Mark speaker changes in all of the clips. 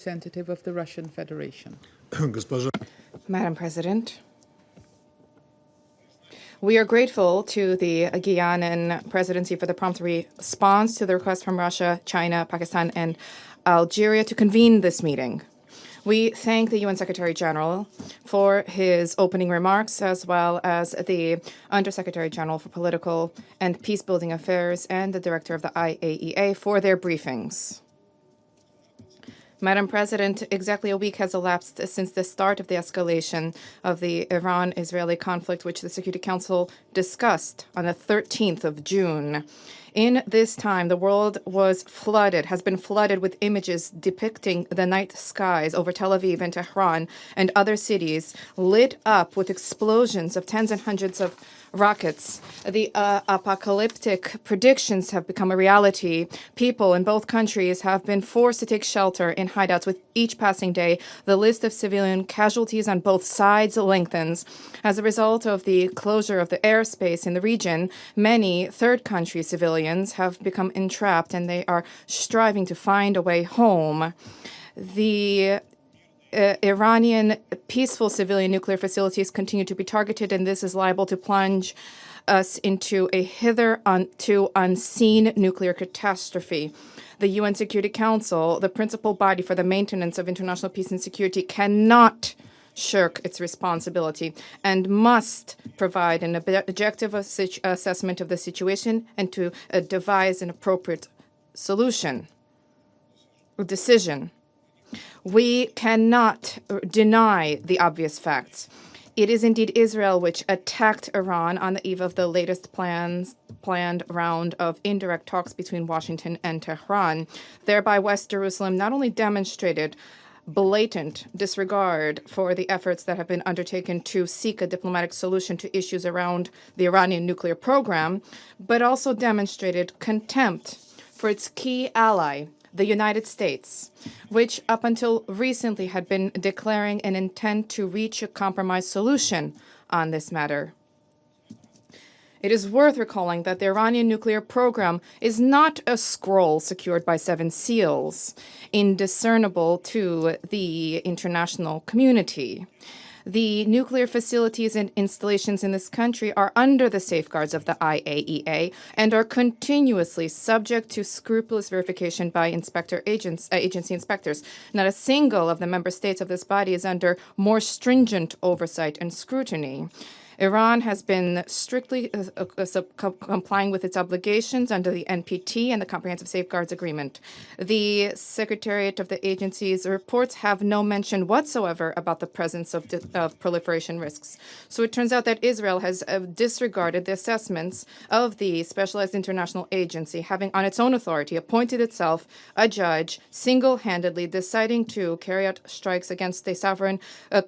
Speaker 1: Representative of the Russian Federation.
Speaker 2: Madam President, we are grateful to the Guianan presidency for the prompt response to the request from Russia, China, Pakistan, and Algeria to convene this meeting. We thank the UN Secretary General for his opening remarks, as well as the Undersecretary General for Political and Peacebuilding Affairs and the Director of the IAEA for their briefings. Madam President, exactly a week has elapsed since the start of the escalation of the Iran-Israeli conflict, which the Security Council discussed on the 13th of June. In this time, the world has been flooded with images depicting the night skies over Tel Aviv and Tehran and other cities lit up with explosions of tens and hundreds of rockets. The apocalyptic predictions have become a reality. People in both countries have been forced to take shelter in hideouts with each passing day. The list of civilian casualties on both sides lengthens. As a result of the closure of the airspace in the region, many third country civilians have become entrapped and they are striving to find a way home. The Iranian peaceful civilian nuclear facilities continue to be targeted, and this is liable to plunge us into a hitherto unseen nuclear catastrophe. The UN Security Council, the principal body for the maintenance of international peace and security, cannot shirk its responsibility and must provide an objective assessment of the situation and to devise an appropriate solution or decision. We cannot deny the obvious facts. It is indeed Israel which attacked Iran on the eve of the latest planned round of indirect talks between Washington and Tehran. Thereby, West Jerusalem not only demonstrated blatant disregard for the efforts that have been undertaken to seek a diplomatic solution to issues around the Iranian nuclear program, but also demonstrated contempt for its key ally, the United States, which up until recently had been declaring an intent to reach a compromise solution on this matter. It is worth recalling that the Iranian nuclear program is not a scroll secured by 7 seals, indiscernible to the international community. The nuclear facilities and installations in this country are under the safeguards of the IAEA and are continuously subject to scrupulous verification by agency inspectors. Not a single of the member states of this body is under more stringent oversight and scrutiny. Iran has been strictly complying with its obligations under the NPT and the Comprehensive Safeguards Agreement. The Secretariat of the agency's reports have no mention whatsoever about the presence of proliferation risks. So it turns out that Israel has disregarded the assessments of the Specialized International Agency, having on its own authority appointed itself a judge, single-handedly deciding to carry out strikes against a sovereign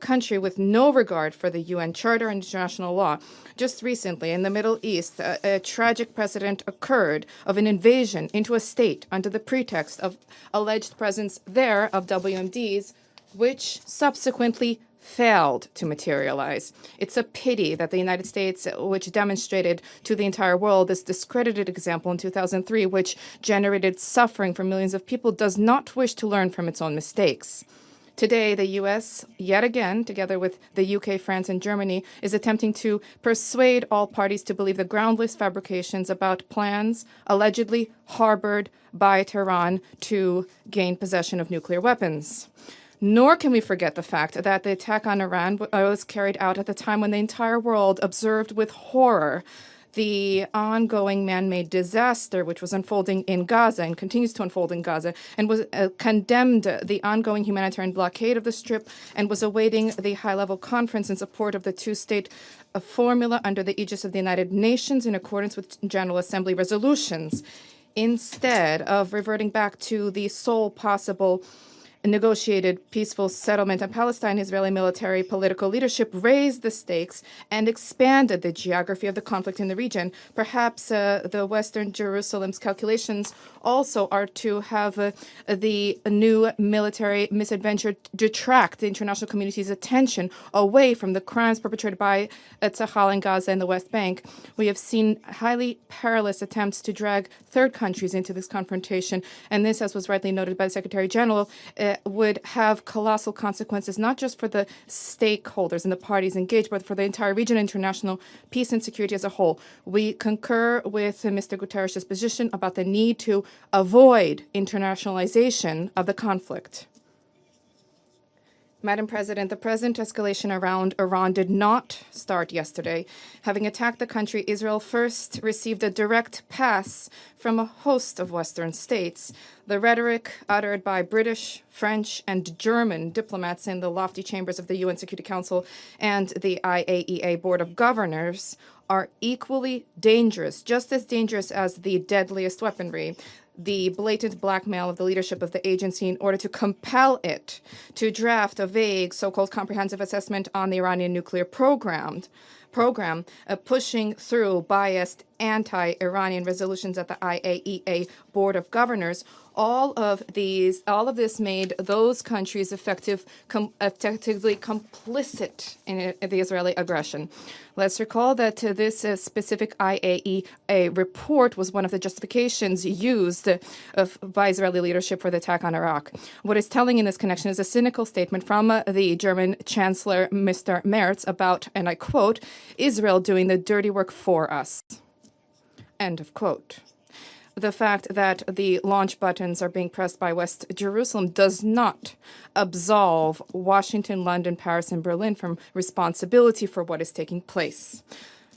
Speaker 2: country with no regard for the UN Charter and international law. Just recently, in the Middle East, a tragic precedent occurred of an invasion into a state under the pretext of alleged presence there of WMDs, which subsequently failed to materialize. It's a pity that the United States, which demonstrated to the entire world this discredited example in 2003, which generated suffering for millions of people, does not wish to learn from its own mistakes. Today, the U.S., yet again, together with the U.K., France, and Germany, is attempting to persuade all parties to believe the groundless fabrications about plans allegedly harbored by Tehran to gain possession of nuclear weapons. Nor can we forget the fact that the attack on Iran was carried out at the time when the entire world observed with horror the ongoing man-made disaster which was unfolding in Gaza and continues to unfold in Gaza, and was condemned the ongoing humanitarian blockade of the Strip and was awaiting the high-level conference in support of the two-state formula under the aegis of the United Nations in accordance with General Assembly resolutions. Instead of reverting back to the sole possible negotiated peaceful settlement in Palestine, Israeli military political leadership raised the stakes and expanded the geography of the conflict in the region. Perhaps the Western Jerusalem's calculations also are to have the new military misadventure detract the international community's attention away from the crimes perpetrated by Tzahal in Gaza and the West Bank. We have seen highly perilous attempts to drag third countries into this confrontation, and this, as was rightly noted by the Secretary General, would have colossal consequences, not just for the stakeholders and the parties engaged, but for the entire region, international peace and security as a whole. We concur with Mr. Guterres' position about the need to avoid internationalization of the conflict. Madam President, the present escalation around Iran did not start yesterday. Having attacked the country, Israel first received a direct pass from a host of Western states. The rhetoric uttered by British, French, and German diplomats in the lofty chambers of the UN Security Council and the IAEA Board of Governors are equally dangerous, just as dangerous as the deadliest weaponry, the blatant blackmail of the leadership of the agency in order to compel it to draft a vague so-called comprehensive assessment on the Iranian nuclear program, pushing through biased anti-Iranian resolutions at the IAEA Board of Governors. All of this made those countries effectively complicit in the Israeli aggression. Let's recall that this specific IAEA report was one of the justifications used by Israeli leadership for the attack on Iraq. What is telling in this connection is a cynical statement from the German Chancellor, Mr. Merz, about, and I quote, Israel doing the dirty work for us. End of quote. The fact that the launch buttons are being pressed by West Jerusalem does not absolve Washington, London, Paris, and Berlin from responsibility for what is taking place.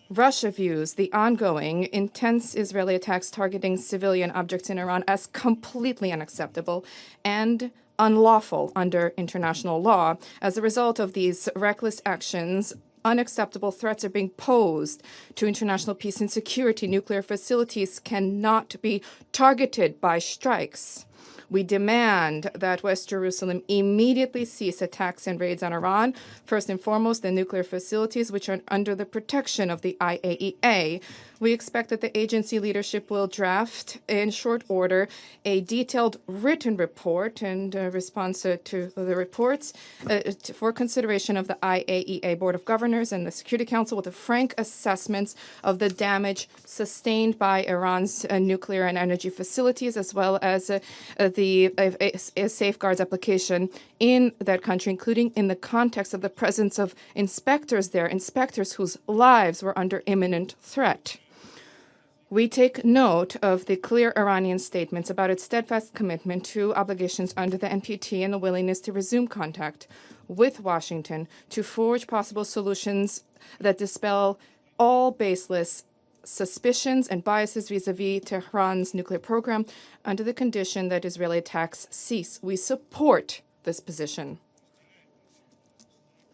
Speaker 2: Russia views the ongoing intense Israeli attacks targeting civilian objects in Iran as completely unacceptable and unlawful under international law. As a result of these reckless actions, unacceptable threats are being posed to international peace and security. Nuclear facilities cannot be targeted by strikes. We demand that West Jerusalem immediately cease attacks and raids on Iran, first and foremost the nuclear facilities, which are under the protection of the IAEA. We expect that the agency leadership will draft, in short order, a detailed written report and response to the reports for consideration of the IAEA Board of Governors and the Security Council with the frank assessments of the damage sustained by Iran's nuclear and energy facilities, as well as the safeguards application in that country, including in the context of the presence of inspectors there, inspectors whose lives were under imminent threat. We take note of the clear Iranian statements about its steadfast commitment to obligations under the NPT and the willingness to resume contact with Washington to forge possible solutions that dispel all baseless suspicions and biases vis-à-vis Tehran's nuclear program under the condition that Israeli attacks cease. We support this position.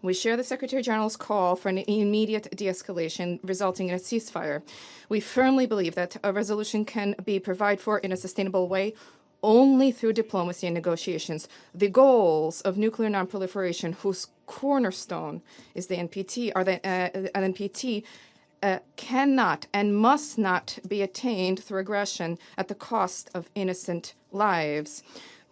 Speaker 2: We share the Secretary General's call for an immediate de-escalation resulting in a ceasefire. We firmly believe that a resolution can be provided for in a sustainable way only through diplomacy and negotiations. The goals of nuclear nonproliferation, whose cornerstone is the NPT, cannot and must not be attained through aggression at the cost of innocent lives.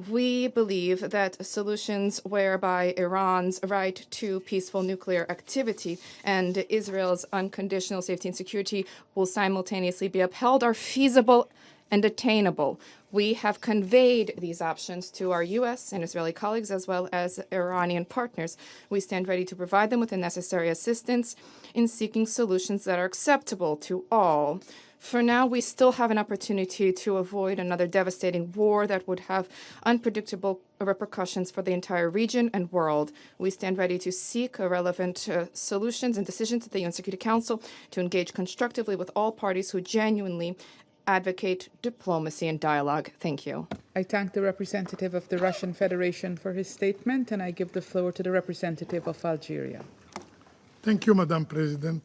Speaker 2: We believe that solutions whereby Iran's right to peaceful nuclear activity and Israel's unconditional safety and security will simultaneously be upheld are feasible and attainable. We have conveyed these options to our U.S. and Israeli colleagues as well as Iranian partners. We stand ready to provide them with the necessary assistance in seeking solutions that are acceptable to all. For now, we still have an opportunity to avoid another devastating war that would have unpredictable repercussions for the entire region and world. We stand ready to seek relevant solutions and decisions at the UN Security Council to engage constructively with all parties who genuinely advocate diplomacy and dialogue. Thank you.
Speaker 1: I thank the representative of the Russian Federation for his statement, and I give the floor to the representative of Algeria.
Speaker 3: Thank you, Madam President.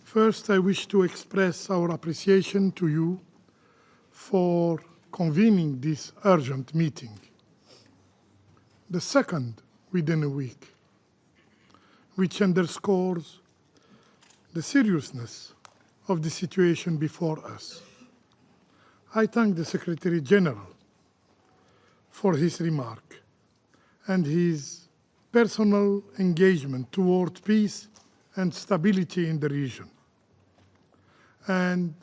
Speaker 3: First, I wish to express our appreciation to you for convening this urgent meeting, the second within a week, which underscores the seriousness of the situation before us. I thank the Secretary General for his remark and his personal engagement toward peace and stability in the region. And